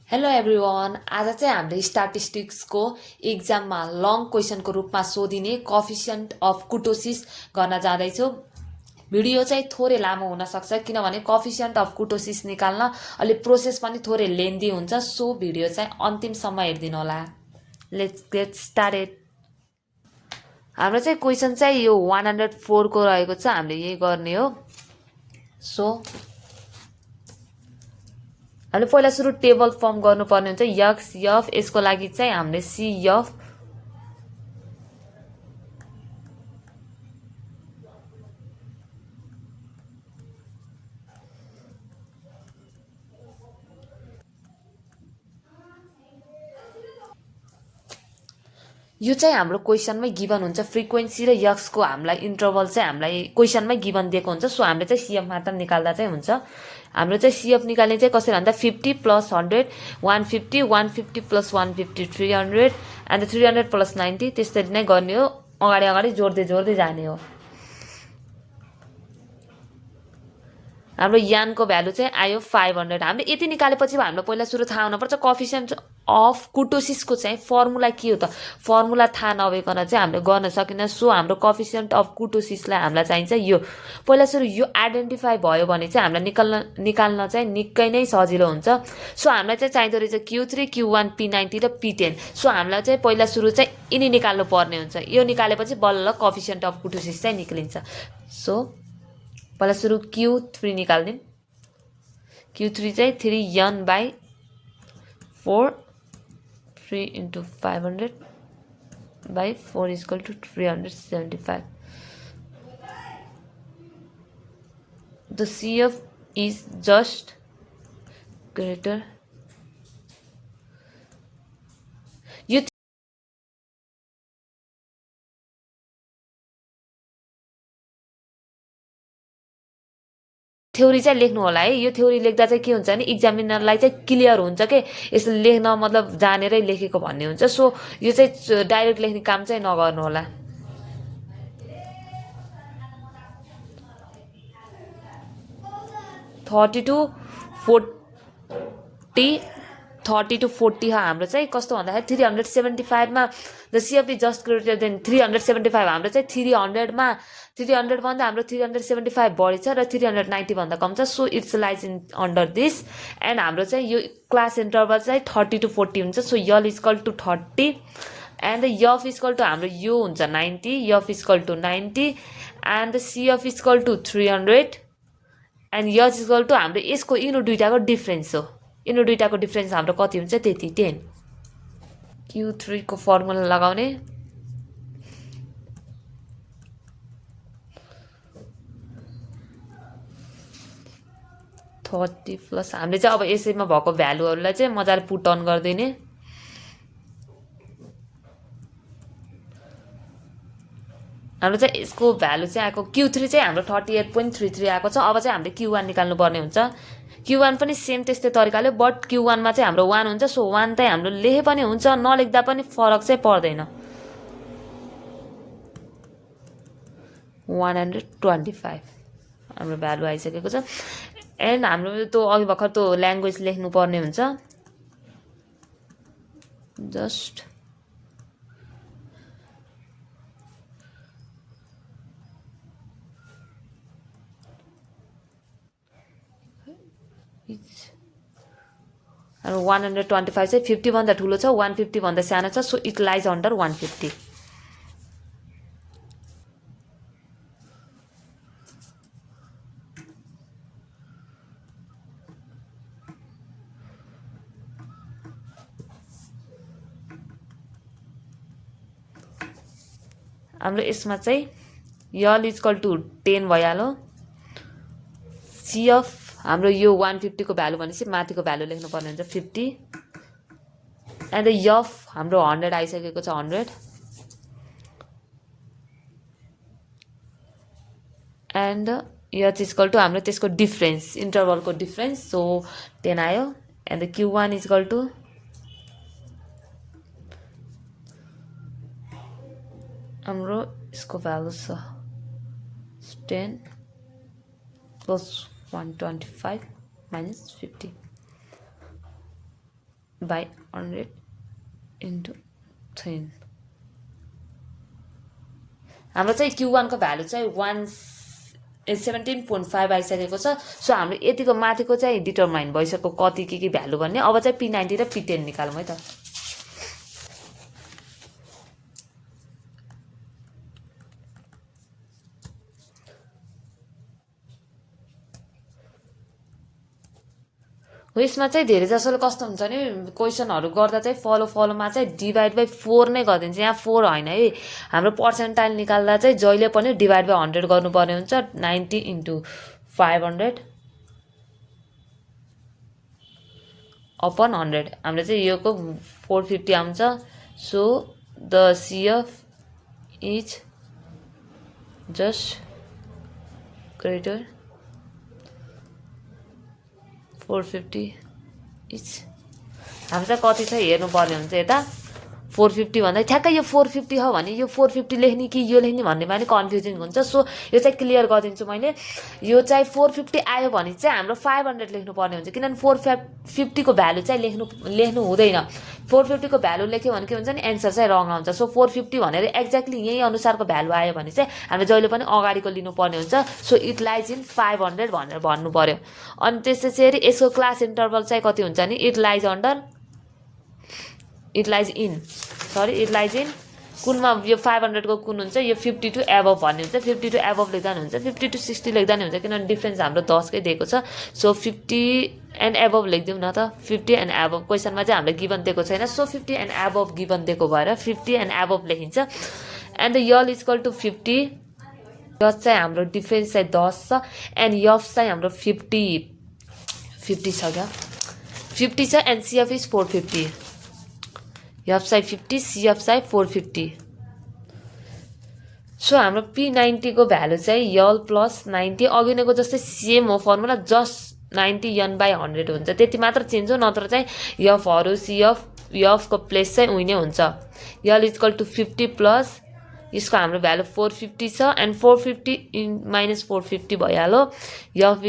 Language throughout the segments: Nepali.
Hello everyone. आज चाहिँ हामीले स्ट्याटिस्टिक्सको इक्जाममा लङ क्वेसनको रूपमा सोधिने कफिसियन्ट अफ कुटोसिस गर्न जाँदैछौँ। भिडियो चाहिँ थोरै लामो हुनसक्छ किनभने कफिसियन्ट अफ कुटोसिस निकाल्न अलिक प्रोसेस पनि थोरै लेन्दी हुन्छ। सो भिडियो चाहिँ अन्तिमसम्म हेरिदिनु होला। Let's get started. हाम्रो चाहिँ क्वेसन चाहिँ यो 104 को रहेको छ। हामीले यही गर्ने हो। सो हामीले पहिला सुरु टेबल फर्म गर्नुपर्ने हुन्छ। यक्स यफ यसको लागि चाहिँ हामीले सी यफ यो चाहिँ हाम्रो क्वेसनमै गिभन हुन्छ। फ्रिक्वेन्सी र यक्सको हामीलाई इन्टरभल चाहिँ हामीलाई क्वेसनमै गिभन दिएको हुन्छ। सो हामीले चाहिँ सिएफ मात्र निकाल्दा चाहिँ हुन्छ। हाम्रो चाहिँ सिएफ निकाल्ने चाहिँ कसरी भन्दा 50 प्लस 100 150 150 प्लस 150 300 एन्ड 300 प्लस 90 त्यसरी नै गर्ने हो। अगाडि अगाडि जोड्दै जोड्दै जाने हो। हाम्रो यानको भ्यालु चाहिँ आयो 500। हामीले यति निकालेपछि हामीलाई पहिला सुरु थाहा हुनुपर्छ कफिसियन्ट अफ कुटोसिसको चाहिँ फर्मुला के हो त। फर्मुला थाहा नभइकन चाहिँ हामीले गर्न सकिन्न। सो हाम्रो कफिसियन्ट अफ कुटोसिसलाई हामीलाई चाहिन्छ यो। पहिला सुरु यो आइडेन्टिफाई भयो भने चाहिँ हामीलाई निकाल्न चाहिँ निकै नै सजिलो हुन्छ। सो हामीलाई चाहिँ चाहिँदो रहेछ Q3 Q1 P90 र P10। सो हामीलाई चाहिँ पहिला सुरु चाहिँ यिनी निकाल्नु पर्ने हुन्छ। यो निकालेपछि बल्ल कफिसियन्ट अफ कुटोसिस चाहिँ निक्लिन्छ। सो पहिला सुरु Q3 निकाल्दिउँ। Q3 चाहिँ 3n/4 3 into 500/4 is equal to 375. The CF is just greater. यो थ्योरी चाहिँ लेख्नु होला है। यो थ्योरी लेख्दा चाहिँ के हुन्छ भने इक्जामिनरलाई चाहिँ क्लियर हुन्छ के यसो लेख्न मतलब जानेरै लेखेको भन्ने हुन्छ। सो यो चाहिँ डाइरेक्ट लेख्ने काम चाहिँ नगर्नु होला। थर्टी टु फोर्टी हाम्रो चाहिँ कस्तो भन्दाखेरि 375मा the CF is just greater than 375 हाम्रो चाहिँ 300मा 300 भन्दा हाम्रो 375 बढी छ र 390 भन्दा कम छ। So it's lies in under this and हाम्रो चाहिँ यो क्लास इन्टरभल चाहिँ 30 to 40 हुन्छ। So L equal to 30 and F equal to हाम्रो यो हुन्छ 90 F equal to 90 and CF equal to 300 and S equal to हाम्रो यसको यिनीहरू दुइटाको डिफ्रेन्स हो। यिनीहरू दुइटाको डिफ्रेन्स हाम्रो कति हुन्छ त्यति 10। Q3 को फर्मुला लगाउने थर्टी प्लस हामीले चाहिँ अब यसैमा भएको भ्यालुहरूलाई चाहिँ मजाले पुट अन गरिदिने। हाम्रो चाहिँ यसको भ्यालु चाहिँ आएको Q3 चाहिँ हाम्रो 38.33 आएको छ। अब चाहिँ हामीले Q1 निकाल्नु पर्ने हुन्छ। Q1 पनि सेम त्यस्तै तरिकाले बट Q1 मा चाहिँ हाम्रो 1 हुन्छ। सो 1 चाहिँ हाम्रो लेखे पनि हुन्छ नलेख्दा पनि फरक चाहिँ पर्दैन। 125 हाम्रो भ्यालु आइसकेको छ। एन्ड हाम्रो त्यो अघि भर्खर त्यो ल्याङ्ग्वेज लेख्नु पर्ने हुन्छ। जस्ट हाम्रो 125 चाहिँ 50 भन्दा ठुलो छ 150 भन्दा सानो छ। So it lies under 150। हाम्रो यसमा चाहिँ यल इक्वल टु 10 भइहाल्यो। सिएफ हाम्रो यो 150 को भ्यालु भनेपछि माथिको भ्यालु लेख्नु पर्ने हुन्छ 50 एन्ड यफ हाम्रो 100 आइसकेको छ 100 एन्ड यच इक्वल टु हाम्रो त्यसको डिफ्रेन्स इन्टरभलको डिफ्रेन्स। सो 10 आयो एन्ड Q1 इक्वल टु हाम्रो यसको भ्यालु छ 10 प्लस 125 minus 50 बाई 100 इन्टु 10 हाम्रो चाहिँ Q1 को भ्यालु चाहिँ 17.5 आइसकेको छ। सो हाम्रो यतिको माथिको चाहिँ डिटरमाइन भइसक्यो कति के भ्यालु भन्ने। अब चाहिँ P90 र P10 निकालौँ है त। हो यसमा चाहिँ धेरै जसोले कस्तो हुन्छ नि क्वेसनहरु गर्दा चाहिँ फलोमा चाहिँ डिभाइड बाइ 4 नै गरिदिन्छ। यहाँ 4 हैन है। हाम्रो पर्सेन्टाइल निकाल्दा चाहिँ जहिले पनि डिभाइड बाइ 100 गर्नुपर्ने हुन्छ। 90 इन्टु 500 अपन 100 हाम्रो चाहिँ यो को 450 आउँछ। So the CF is just greater 450 each हाम्रो चाहिँ कति छ हेर्नु पर्ने हुन्छ यता 450 भन्दा ठ्याक्कै यो 450 हो भने यो 450 लेख्ने कि यो लेख्ने भन्ने पनि कन्फ्युजिङ हुन्छ। सो यो चाहिँ क्लियर गरिदिन्छु मैले। यो चाहिँ 450 आयो भने चाहिँ हाम्रो 500 लेख्नु पर्ने हुन्छ किनभने 450 को भ्यालु चाहिँ लेख्नु हुँदैन। 450 को भ्यालु लेख्यो भने के हुन्छ नि एन्सर चाहिँ रङ आउँछ। सो 450 भनेर एक्ज्याक्टली यही अनुसारको भ्यालु आयो भने चाहिँ हामीले जहिले पनि अगाडिको लिनु पर्ने हुन्छ। सो इट लाइज इन 500 भनेर भन्नु पर्यो। अनि त्यसैगरी यसको क्लास इन्टरभल चाहिँ कति हुन्छ नि इट लाइज इन कुनमा यो 500 को कुन हुन्छ यो 50 टु एबभ भन्ने हुन्छ। 50 टु एबभ लेख्दा नि हुन्छ 50 टु 60 लेख्दा नि हुन्छ किनभने डिफरेन्स हाम्रो 10 कै दिएको छ। सो 50 एन्ड एबभ लेख्दिउँ न त 50 एन्ड एबभ क्वेसनमा चाहिँ हामीले गिभन दिएको छैन। सो 50 एन्ड एबभ गिभन दिएको भएर 50 एन्ड एबभ लेखिन्छ। And the L equal to 50 यस चाहिँ हाम्रो डिफरेन्स चाहिँ 10 छ एन्ड यफ चाहिँ हाम्रो 50 छ क्या 50 छ एन्ड CF इज 450 यफ चाहिँ 50 CF चाहिँ 450। सो हाम्रो P90 को भ्यालु चाहिँ यल प्लस 90 अघि नैको जस्तै सेम हो फर्मुला जस्ट 90 n बाइ 100 हुन्छ त्यति मात्र चेन्ज हो। नत्र चाहिँ यफहरु यफ को प्लेस चाहिँ उही नै हुन्छ। यल इक्वल टु 50 प्लस यसको हाम्रो भ्यालु 450 छ एन्ड 450 माइनस 450 भइहाल्यो। यफ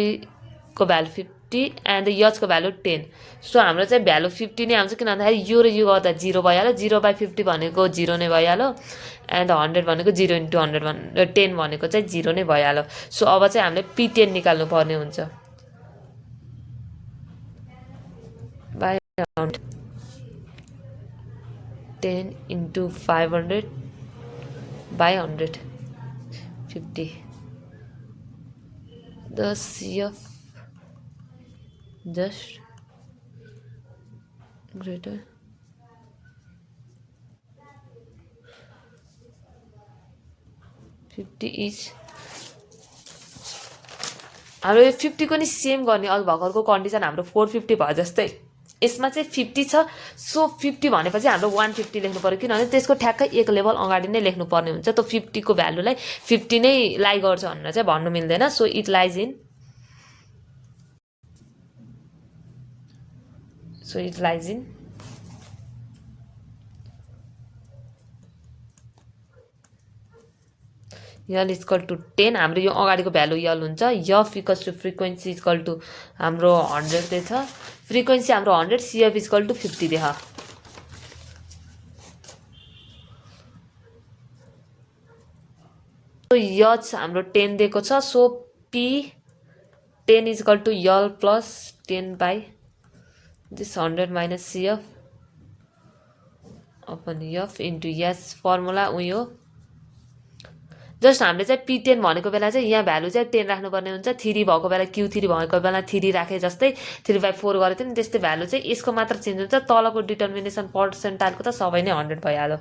को भ्यालु 50 एन्ड यच को भ्यालु 10। सो हाम्रो चाहिँ भ्यालु 50 नै आउँछ किन भन्दाखेरि यो र यो गर्दा 0 भइहाल्यो। 0 बाइ 50 भनेको 0 नै भइहाल्यो एन्ड 100 भनेको 0 इन्टु 100 10 भनेको चाहिँ 0 नै भइहाल्यो। सो अब चाहिँ हामीले P10 निकाल्नु पर्ने हुन्छ। By 10 into 500 by 100 50 the CF just greater 50 is हाम्रो यो 50 को नि सेम गर्ने अघि भर्खरको कन्डिसन हाम्रो 450 भयो जस्तै यसमा चाहिँ 50 छ। सो 50 भनेपछि हाम्रो 150 लेख्नु पर्यो किनभने त्यसको ठ्याक्कै एक लेभल अगाडि नै लेख्नु पर्ने हुन्छ। त 50 को भ्यालुलाई 50 नै लाई गर्छ भनेर चाहिँ भन्नु मिल्दैन। So it lies in L equal to 10 हाम्रो यो अगाडिको भ्यालु यल हुन्छ। F equals to frequency equal to हाम्रो 100 देख फ्रिक्वेन्सी हाम्रो 100 CF इक्वल टु 50 देख। सो यच हाम्रो 10 दिएको छ। So P10 equal to L plus 10 by this 100 minus CF upon F into यस फर्मुला उयो जस्ट हामीले चाहिँ P10 भनेको बेला चाहिँ यहाँ भ्यालु चाहिँ 10 राख्नुपर्ने हुन्छ। 3 भएको बेला Q3 भएको बेला 3 राखे जस्तै 3/4 गरेको थियो नि त्यस्तै भ्यालु चाहिँ यसको मात्र चेन्ज हुन्छ। तलको डिटर्मिनेसन पर्सेन्टाइलको त सबै नै 100 भइहाल्यो।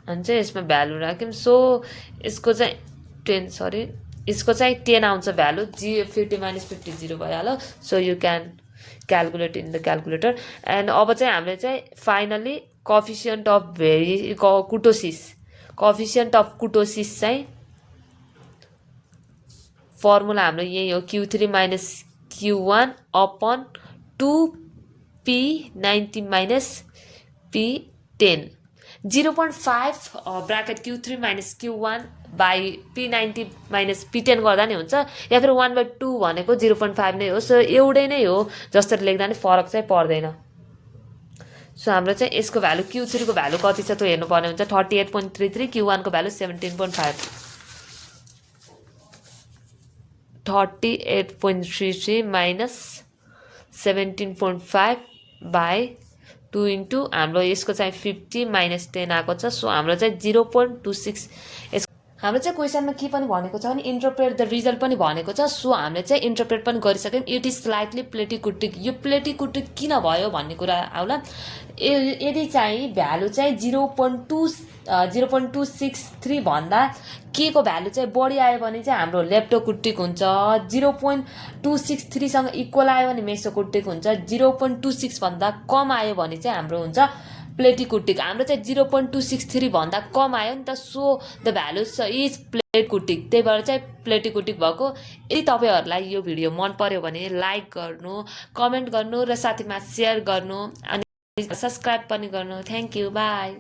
अनि चाहिँ यसमा भ्यालु राख्यौँ। सो यसको चाहिँ 10 आउँछ भ्यालु 50 माइनस 50 0 भइहाल्यो। So you can calculate in the calculator. And अब चाहिँ हामीले चाहिँ फाइनली कोएफिसिएन्ट अफ कुटोसिस चाहिँ फर्मुला हाम्रो यही हो Q3 minus Q1 upon 2P90 minus P10 0.5 bracket Q3 minus Q1 by P90 minus P10 गर्दा नि हुन्छ, या फिर 1/2 भनेको 0.5 नै हो। सो एउटै नै हो, जसरी लेख्दा नि फरक चाहिँ पर्दैन। सो हाम्रो चाहिँ यसको भ्यालु Q3 को भ्यालु कति छ त्यो हेर्नुपर्ने हुन्छ, 38.33, Q1 को भ्यालु 17.5, 38.33 माइनस 17.5 बाई 2 इन्टु हाम्रो यसको चाहिँ 50 माइनस 10 आएको छ। सो हाम्रो चाहिँ 0.26। हाम्रो चाहिँ क्वेसनमा के पनि भनेको छ भने इन्टरप्रेट द रिजल्ट पनि भनेको छ। सो हामीले चाहिँ इन्टरप्रेट पनि गरिसक्यौँ। इट इज स्लाइटली प्लेटिकुटिक, यो प्लेटिकुटिक किन भयो भन्ने कुरा आउला। यदि चाहिँ भ्यालु चाहिँ 0.263 भन्दा के को भ्यालु चाहिँ बढी आयो भने चाहिँ हाम्रो लेप्टोकुटिक हुन्छ, 0.263 सँग इक्वल आयो भने मेसोकुटिक हुन्छ, 0.26 भन्दा कम आयो भने चाहिँ हाम्रो हुन्छ प्लेटिकुटिक। हाम्रो चाहिँ 0.263 भन्दा कम आयो नि त, सो द भ्यालु इज प्लेटिकुटिक, त्यही भएर चाहिँ प्लेटिकुटिक भएको। यदि तपाईहरुलाई यो भिडियो मन पर्यो भने लाइक गर्नु, कमेन्ट गर्नु र साथीमा सेयर गर्नु अनि सब्स्क्राइब पनि गर्नु। Thank you, by.